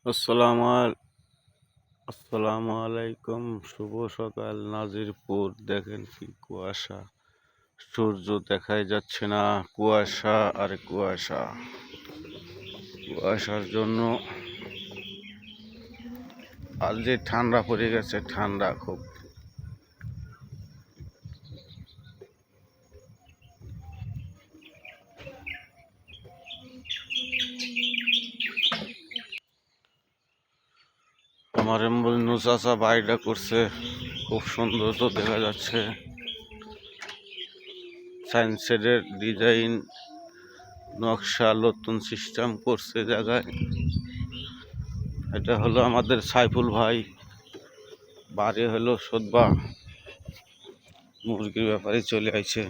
আসসালামু আসসালামু আলাইকুম। শুভ সকাল নাজিরপুর। দেখেন কি কুয়াশা, সূর্য দেখাই যাচ্ছে না, কুয়াশা আর কুয়াশা। কুয়াশার জন্য আজ যে ঠান্ডা পড়ে গেছে, ঠান্ডা খুব। আমার এমবল নুসাসা বাড়িটা করছে, খুব সুন্দর তো দেখা যাচ্ছে। সাইনসেডের ডিজাইন নকশা নতুন সিস্টেম করছে জায়গায়। এটা হলো আমাদের সাইফুল ভাই, বাড়ি হলো সোদবা। মুরগির ব্যাপারে চলে আইছে।